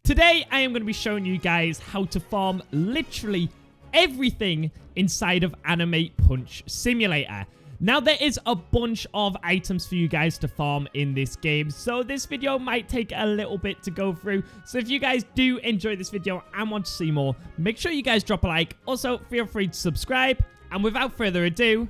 Today, I am going to be showing you guys how to farm literally everything inside of Anime Punch Simulator. Now, there is a bunch of items for you guys to farm in this game, so this video might take a little bit to go through. So if you guys do enjoy this video and want to see more, make sure you guys drop a like. Also, feel free to subscribe. And without further ado,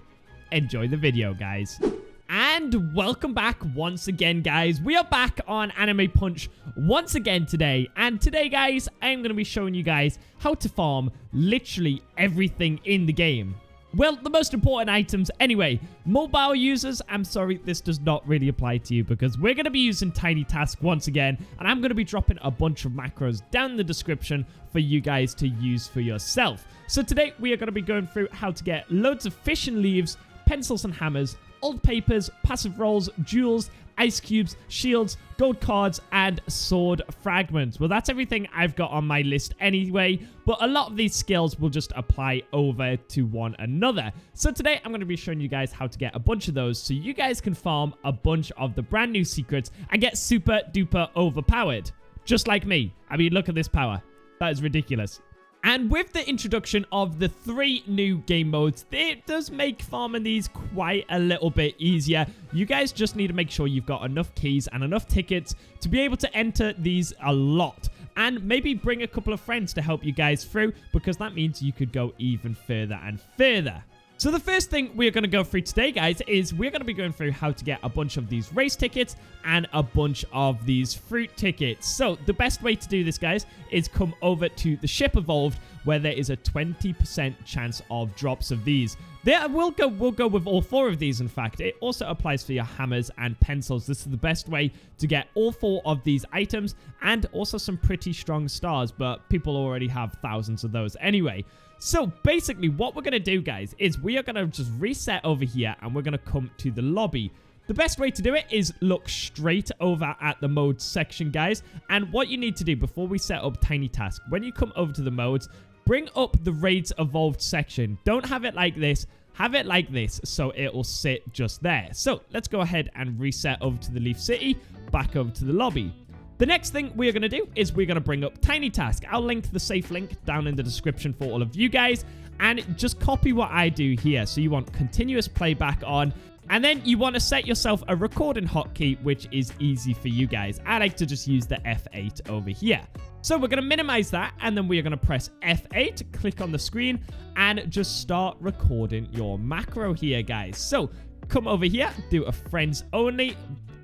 enjoy the video, guys. And welcome back once again, guys. We are back on Anime Punch once again today. And today, guys, I'm going to be showing you guys how to farm literally everything in the game. Well, the most important items anyway. Mobile users, I'm sorry, this does not really apply to you because we're going to be using Tiny Task once again. And I'm going to be dropping a bunch of macros down in the description for you guys to use for yourself. So today, we are going to be going through how to get loads of fish and leaves, pencils and hammers, old papers, passive rolls, jewels, ice cubes, shields, gold cards, and sword fragments. Well, that's everything I've got on my list anyway, but a lot of these skills will just apply over to one another. So today, I'm going to be showing you guys how to get a bunch of those so you guys can farm a bunch of the brand new secrets and get super duper overpowered. Just like me. I mean, look at this power. That is ridiculous. And with the introduction of the 3 new game modes, it does make farming these quite a little bit easier. You guys just need to make sure you've got enough keys and enough tickets to be able to enter these a lot. And maybe bring a couple of friends to help you guys through, because that means you could go even further and further. So the first thing we're going to go through today, guys, is we're going to be going through how to get a bunch of these race tickets and a bunch of these fruit tickets. So the best way to do this, guys, is come over to the ship evolved, where there is a 20% chance of drops of these. We'll go with all 4 of these, in fact. It also applies for your hammers and pencils. This is the best way to get all 4 of these items and also some pretty strong stars, but people already have thousands of those anyway. So basically what we're going to do, guys, is we are going to just reset over here and we're going to come to the lobby. The best way to do it is look straight over at the modes section, guys. And what you need to do before we set up Tiny Task, when you come over to the modes, bring up the Raids Evolved section. Don't have it like this. Have it like this so it will sit just there. So let's go ahead and reset over to the Leaf City, back over to the lobby. The next thing we're going to do is we're going to bring up Tiny Task. I'll link the safe link down in the description for all of you guys. And just copy what I do here. So you want continuous playback on. And then you want to set yourself a recording hotkey, which is easy for you guys. I like to just use the F8 over here. So we're going to minimize that. And then we are going to press F8, click on the screen, and just start recording your macro here, guys. So come over here, do a friends only.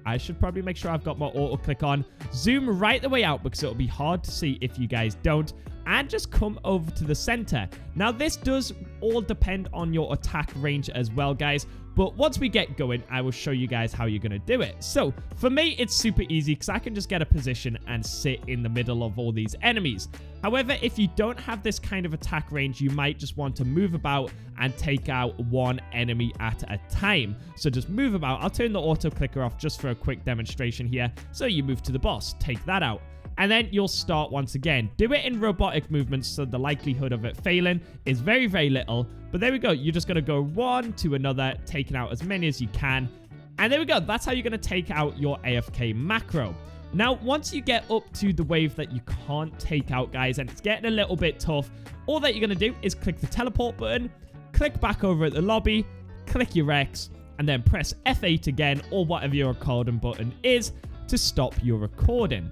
I should probably make sure I've got my auto click on. Zoom right the way out because it'll be hard to see if you guys don't. And just come over to the center. Now, this does all depend on your attack range as well, guys. But once we get going, I will show you guys how you're going to do it. So for me, it's super easy because I can just get a position and sit in the middle of all these enemies. However, if you don't have this kind of attack range, you might just want to move about and take out one enemy at a time. So just move about. I'll turn the auto clicker off just for a quick demonstration here. So you move to the boss, take that out. And then you'll start once again. Do it in robotic movements so the likelihood of it failing is very, very little. But there we go. You're just going to go one to another, taking out as many as you can. And there we go. That's how you're going to take out your AFK macro. Now, once you get up to the wave that you can't take out, guys, and it's getting a little bit tough, all that you're going to do is click the teleport button, click back over at the lobby, click your X, and then press F8 again, or whatever your recording button is, to stop your recording.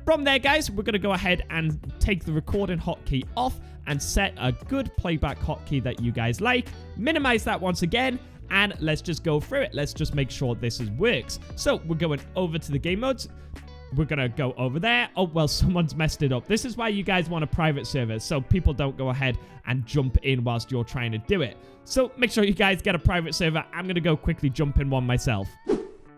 From there, guys, we're going to go ahead and take the recording hotkey off and set a good playback hotkey that you guys like. Minimize that once again, and let's just go through it. Let's just make sure this works. So we're going over to the game modes. We're going to go over there. Oh, well, someone's messed it up. This is why you guys want a private server, so people don't go ahead and jump in whilst you're trying to do it. So make sure you guys get a private server. I'm going to go quickly jump in one myself.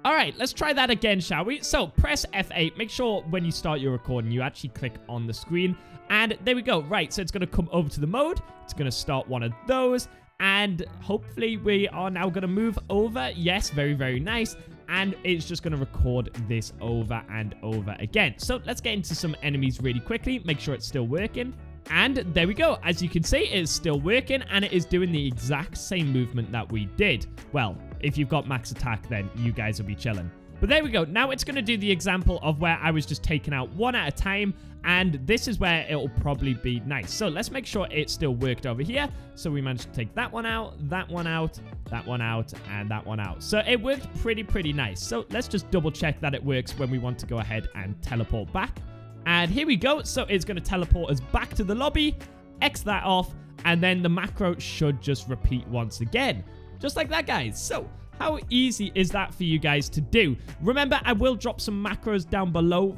All right, let's try that again, shall we? So press F8. Make sure when you start your recording, you actually click on the screen. And there we go. Right, so it's going to come over to the mode. It's going to start one of those. And hopefully we are now going to move over. Yes, very, very nice. And it's just going to record this over and over again. So let's get into some enemies really quickly. Make sure it's still working. And there we go. As you can see, it's still working and it is doing the exact same movement that we did. Well, if you've got max attack, then you guys will be chilling. But there we go. Now it's going to do the example of where I was just taking out one at a time. And this is where it'll probably be nice. So let's make sure it still worked over here. So we managed to take that one out, that one out, that one out, and that one out. So it worked pretty nice. So let's just double check that it works when we want to go ahead and teleport back. And here we go. So it's going to teleport us back to the lobby, X that off, and then the macro should just repeat once again. Just like that, guys. So how easy is that for you guys to do? Remember, I will drop some macros down below.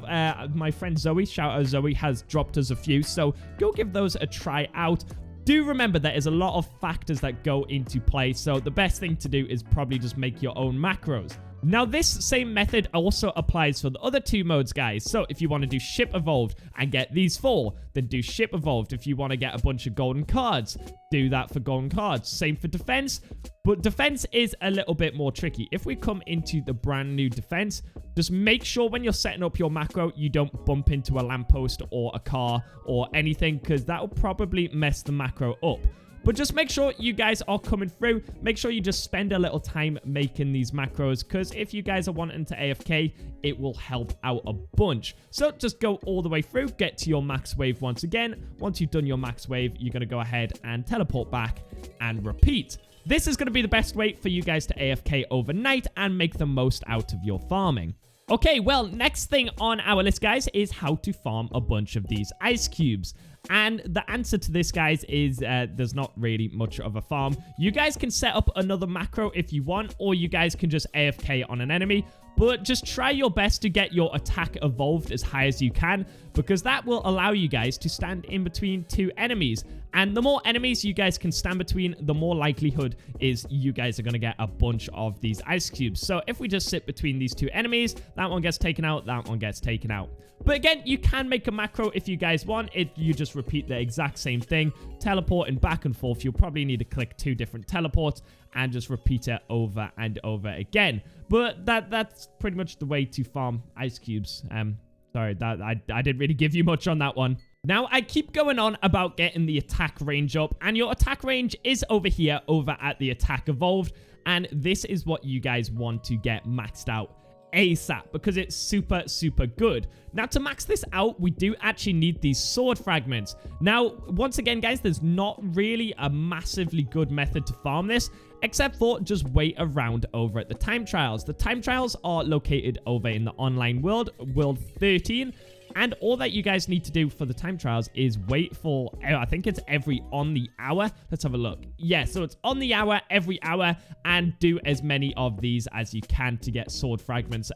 My friend Zoe, shout out Zoe, has dropped us a few. So go give those a try out. Do remember there is a lot of factors that go into play. So the best thing to do is probably just make your own macros. Now, this same method also applies for the other two modes, guys. So if you want to do ship evolved and get these 4, then do ship evolved. If you want to get a bunch of golden cards, do that for golden cards. Same for defense, but defense is a little bit more tricky. If we come into the brand new defense, just make sure when you're setting up your macro, you don't bump into a lamppost or a car or anything, because that will probably mess the macro up. But just make sure you guys are coming through. Make sure you just spend a little time making these macros, because if you guys are wanting to AFK, it will help out a bunch. So just go all the way through, get to your max wave once again. Once you've done your max wave, you're going to go ahead and teleport back and repeat. This is going to be the best way for you guys to AFK overnight and make the most out of your farming. Okay, well, next thing on our list, guys, is how to farm a bunch of these ice cubes. And the answer to this, guys, is there's not really much of a farm. You guys can set up another macro if you want, or you guys can just AFK on an enemy. But just try your best to get your attack evolved as high as you can, because that will allow you guys to stand in between 2 enemies. And the more enemies you guys can stand between, the more likelihood is you guys are going to get a bunch of these ice cubes. So if we just sit between these 2 enemies, that one gets taken out, that one gets taken out. But again, you can make a macro if you guys want it. You just repeat the exact same thing, teleporting back and forth. You'll probably need to click 2 different teleports and just repeat it over and over again. But that's pretty much the way to farm ice cubes. Sorry, I didn't really give you much on that one. Now, I keep going on about getting the attack range up, and your attack range is over here, over at the attack evolved, and this is what you guys want to get maxed out ASAP, because it's super good. Now, to max this out, we do actually need these sword fragments. Now, once again, guys, there's not really a massively good method to farm this, except for just wait around over at the time trials. The time trials are located over in the online world, world 13. And all that you guys need to do for the time trials is wait for, I think it's every on the hour. Let's have a look. Yeah, so it's on the hour, every hour, and do as many of these as you can to get sword fragments.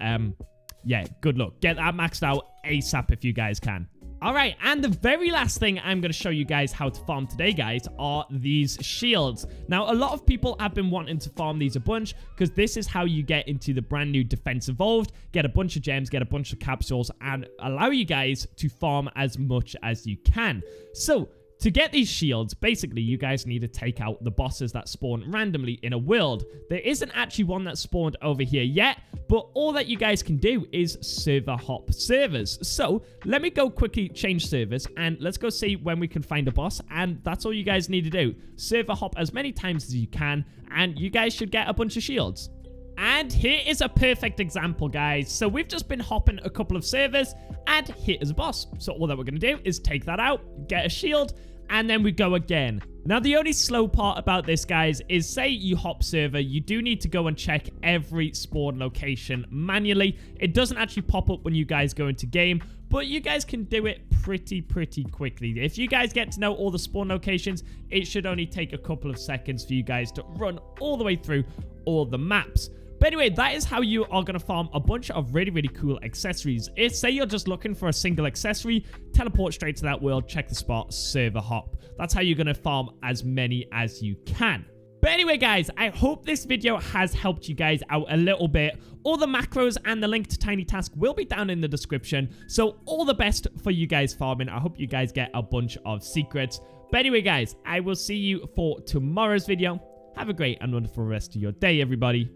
Yeah, good luck. Get that maxed out ASAP if you guys can. All right, and the very last thing I'm going to show you guys how to farm today, guys, are these shields. Now, a lot of people have been wanting to farm these a bunch, because this is how you get into the brand new Defense Evolved, get a bunch of gems, get a bunch of capsules, and allow you guys to farm as much as you can. So, to get these shields, basically, you guys need to take out the bosses that spawn randomly in a world. There isn't actually one that spawned over here yet, but all that you guys can do is server hop servers. So, let me go quickly change servers, and let's go see when we can find a boss, and that's all you guys need to do. Server hop as many times as you can, and you guys should get a bunch of shields. And here is a perfect example, guys. So we've just been hopping a couple of servers, and here is a boss. So all that we're going to do is take that out, get a shield, and then we go again. Now, the only slow part about this, guys, is say you hop server, you do need to go and check every spawn location manually. It doesn't actually pop up when you guys go into game, but you guys can do it pretty quickly. If you guys get to know all the spawn locations, it should only take a couple of seconds for you guys to run all the way through all the maps. But anyway, that is how you are going to farm a bunch of really cool accessories. If, say, you're just looking for a single accessory, teleport straight to that world, check the spot, server hop. That's how you're going to farm as many as you can. But anyway, guys, I hope this video has helped you guys out a little bit. All the macros and the link to Tiny Task will be down in the description. So all the best for you guys farming. I hope you guys get a bunch of secrets. But anyway, guys, I will see you for tomorrow's video. Have a great and wonderful rest of your day, everybody.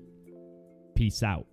Peace out.